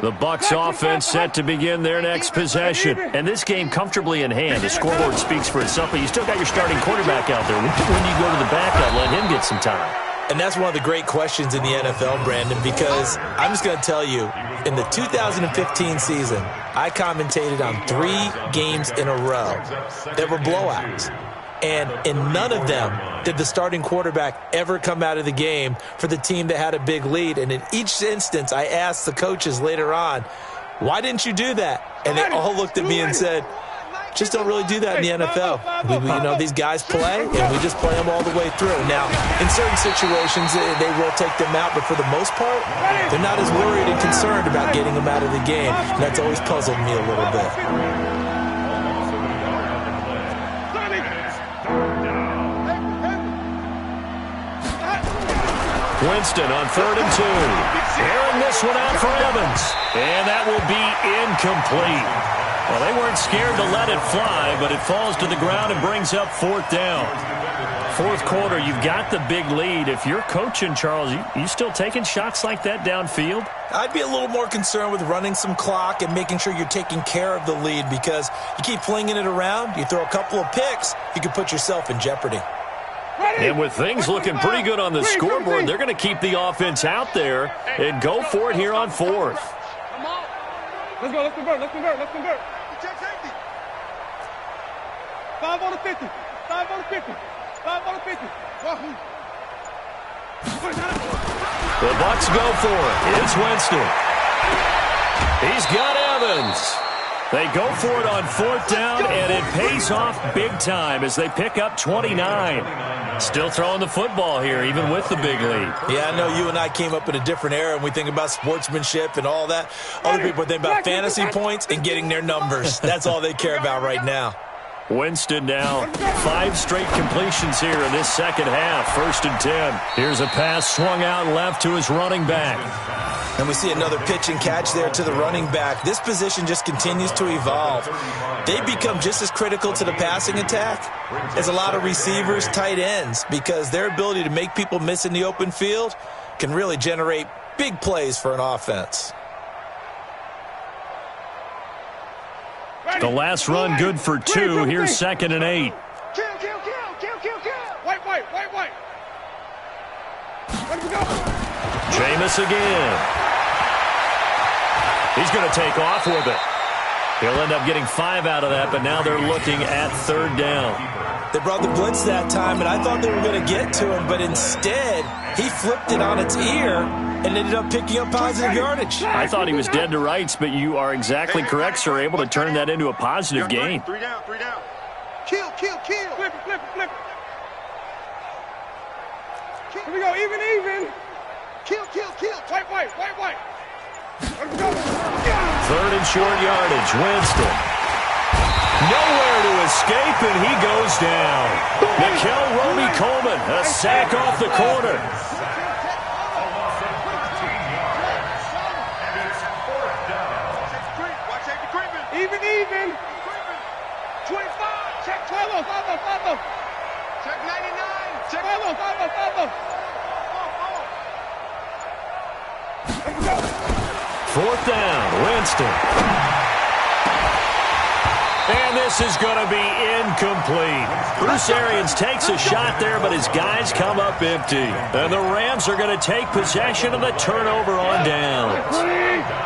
The Bucs offense set to begin their next possession. And this game comfortably in hand. The scoreboard speaks for itself, but you still got your starting quarterback out there. When you go to the backup, let him get some time. And that's one of the great questions in the NFL, Brandon, because I'm just going to tell you, in the 2015 season, I commentated on 3 games in a row that were blowouts. And in none of them did the starting quarterback ever come out of the game for the team that had a big lead. And in each instance, I asked the coaches later on, why didn't you do that? And they all looked at me and said, just don't really do that in the NFL. These guys play, and we just play them all the way through. Now, in certain situations, they will take them out, but for the most part, they're not as worried and concerned about getting them out of the game. And that's always puzzled me a little bit. Winston on 3rd and 2. Airing this one out for Evans. And that will be incomplete. Well, they weren't scared to let it fly, but it falls to the ground and brings up 4th down. 4th quarter, you've got the big lead. If you're coaching, Charles, you still taking shots like that downfield? I'd be a little more concerned with running some clock and making sure you're taking care of the lead, because you keep flinging it around, you throw a couple of picks, you can put yourself in jeopardy. And with things looking pretty good on the scoreboard, they're going to keep the offense out there and go for it here on 4th. Let's go, let's convert, let's convert, let's convert. 5 on the 50, 5 on the 50, 5 on the 50. The Bucs go for it. It's Winston. He's got Evans. They go for it on 4th down, and it pays off big time as they pick up 29. Still throwing the football here, even with the big lead. Yeah, I know you and I came up in a different era, and we think about sportsmanship and all that. Other people think about fantasy points and getting their numbers. That's all they care about right now. Winston now 5 straight completions here in this second half. 1st and 10. Here's a pass swung out left to his running back. And we see another pitch and catch there to the running back. This position just continues to evolve. They become just as critical to the passing attack as a lot of receivers, tight ends, because their ability to make people miss in the open field can really generate big plays for an offense. The last run good for 2. Here's 2nd and 8. Kill. White. Let him go. Jameis again. He's going to take off with it. He'll end up getting 5 out of that, but now they're looking at 3rd down. They brought the blitz that time, and I thought they were going to get to him, but instead he flipped it on its ear and ended up picking up positive yardage. I thought he was dead to rights, but you are exactly correct, sir. Able to turn that into a positive gain. 3 down. Kill. Flip it. Here we go, even. Kill. White. Let him go. 3rd and short yardage. Winston. Nowhere to escape, and he goes down. Mikel Roby-Coleman, a sack off the corner. Even. 25. Check 12. 5. Check 99. Check 5. 4th down, Winston. And this is going to be incomplete. Bruce Arians takes a shot there, but his guys come up empty. And the Rams are going to take possession of the turnover on downs.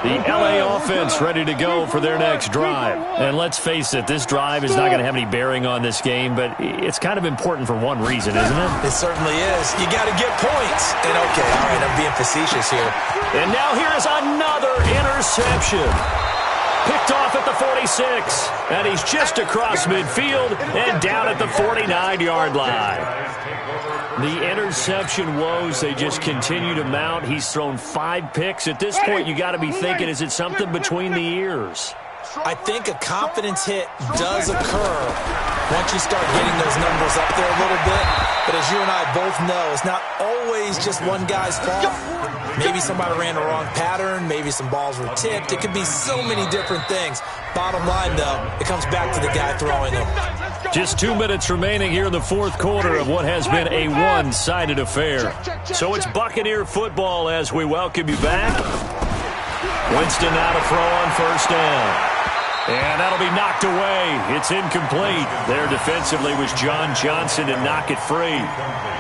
The LA offense ready to go for their next drive. And let's face it, this drive is not going to have any bearing on this game, but it's kind of important for one reason, isn't it? It certainly is. You got to get points. And okay, all right, I'm being facetious here. And now here's another interception. Picked off at the 46, and he's just across midfield and down at the 49-yard line. The interception woes, they just continue to mount. He's thrown 5 picks. At this point, you got to be thinking, is it something between the ears? I think a confidence hit does occur once you start getting those numbers up there a little bit. But as you and I both know, it's not always just one guy's fault. Maybe somebody ran the wrong pattern. Maybe some balls were tipped. It could be so many different things. Bottom line, though, it comes back to the guy throwing them. Just 2 minutes remaining here in the 4th quarter of what has been a one-sided affair. So it's Buccaneer football as we welcome you back. Winston now to throw on first down. And that'll be knocked away. It's incomplete. There defensively was John Johnson to knock it free.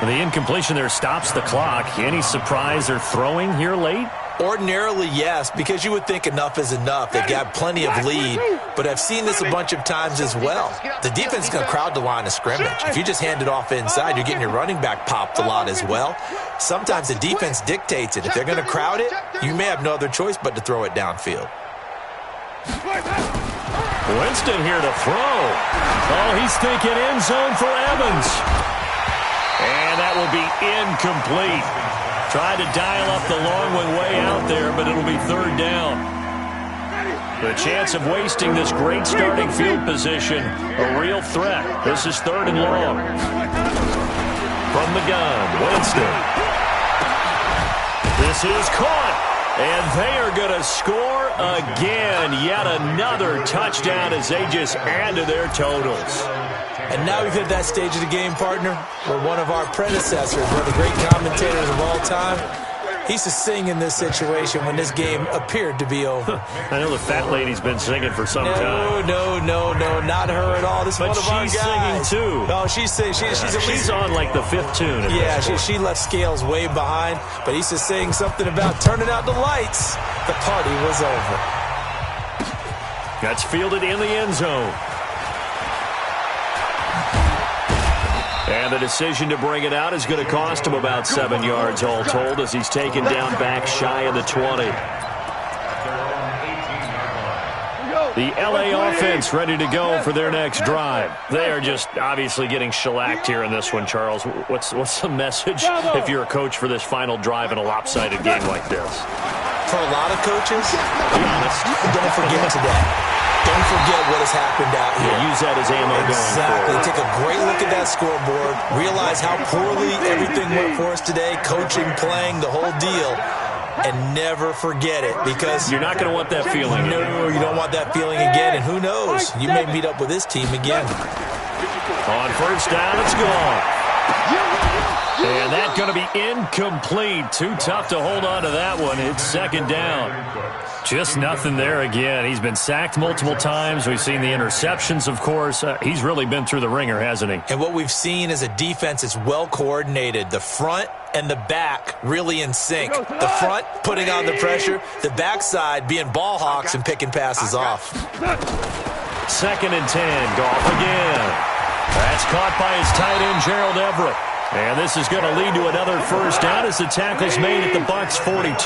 The incompletion there stops the clock. Any surprise they're throwing here late? Ordinarily, yes, because you would think enough is enough. They've got plenty of lead, but I've seen this a bunch of times as well. The defense is going to crowd the line of scrimmage. If you just hand it off inside, you're getting your running back popped a lot as well. Sometimes the defense dictates it. If they're going to crowd it, you may have no other choice but to throw it downfield. Winston here to throw. Oh, he's thinking end zone for Evans. And that will be incomplete. Tried to dial up the long one way out there, but it'll be third down. The chance of wasting this great starting field position, a real threat. This is third and long. From the gun, Winston. This is caught. And they are going to score again. Yet another touchdown as they just add to their totals. And now we've hit that stage of the game, partner, where one of our predecessors, one of the great commentators of all time, he used to sing in this situation when this game appeared to be over. I know the fat lady's been singing for some time. No, not her at all. This is one of our guys. But she's singing too. No, she's singing. She's on like the fifth tune. Yeah, she left Scales way behind, but he used to sing something about turning out the lights. The party was over. That's fielded in the end zone. And the decision to bring it out is going to cost him about 7 yards all told as he's taken down back shy of the 20. The LA offense ready to go for their next drive. They are just obviously getting shellacked here in this one, Charles. What's the message if you're a coach for this final drive in a lopsided game like this? For a lot of coaches, be honest, don't forget today. Don't forget what has happened out here. Yeah, use that as ammo going forward. Take a great look at that scoreboard. Realize how poorly everything went for us today. Coaching, playing, the whole deal. And never forget it because... You're not going to want that feeling. No, you don't want that feeling again. And who knows? You may meet up with this team again. On first down, it's gone. And that's going to be incomplete. Too tough to hold on to that one. It's second down. Just nothing there again. He's been sacked multiple times. We've seen the interceptions, of course. He's really been through the ringer, hasn't he? And what we've seen is a defense that's well coordinated. The front and the back really in sync. The front putting on the pressure. The backside being ball hawks and picking passes off. 2nd and 10. Goff again. That's caught by his tight end, Gerald Everett. And this is going to lead to another first down as the tackle's made at the Bucs 42.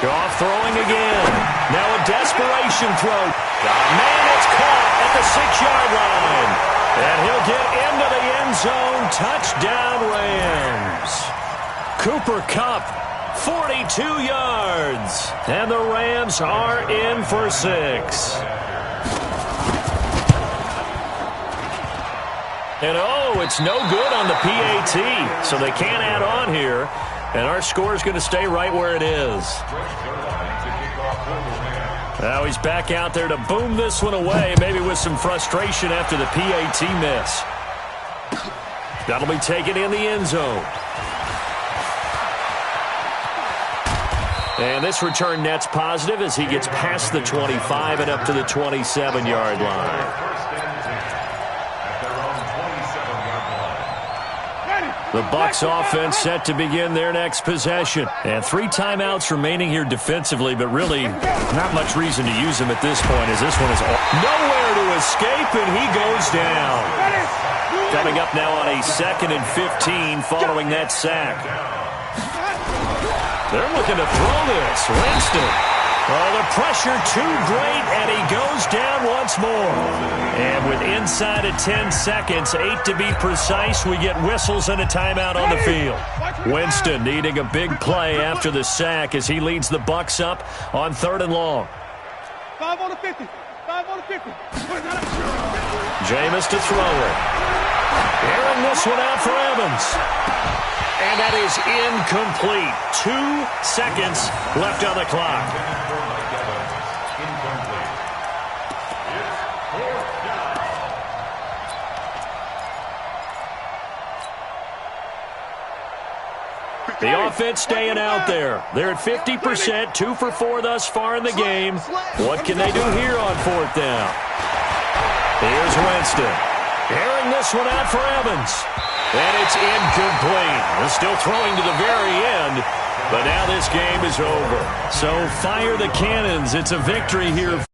Goff throwing again. Now a desperation throw. Man, it's caught at the 6-yard line. And he'll get into the end zone. Touchdown, Rams. Cooper Kupp, 42 yards. And the Rams are in for 6. And it's no good on the PAT. So they can't add on here. And our score is going to stay right where it is. Now he's back out there to boom this one away, maybe with some frustration after the PAT miss. That'll be taken in the end zone. And this return net's positive as he gets past the 25 and up to the 27-yard line. The Bucs offense set to begin their next possession. And 3 timeouts remaining here defensively, but really not much reason to use them at this point as this one is nowhere to escape, and he goes down. Coming up now on a 2nd and 15 following that sack. They're looking to throw this. Winston. Oh, the pressure too great, and he goes down once more. And with inside of 10 seconds, 8 to be precise, we get whistles and a timeout on the field. Winston needing a big play after the sack as he leads the Bucs up on 3rd and long. 5 on the 50. 5 on the 50. Jameis to throw it. Airing this one out for Evans. And that is incomplete. 2 seconds left on the clock. The offense staying out there. They're at 50%, 2 for 4 thus far in the game. What can they do here on 4th down? Here's Winston. Airing this one out for Evans. And it's incomplete. They're still throwing to the very end, but now this game is over. So fire the cannons. It's a victory here.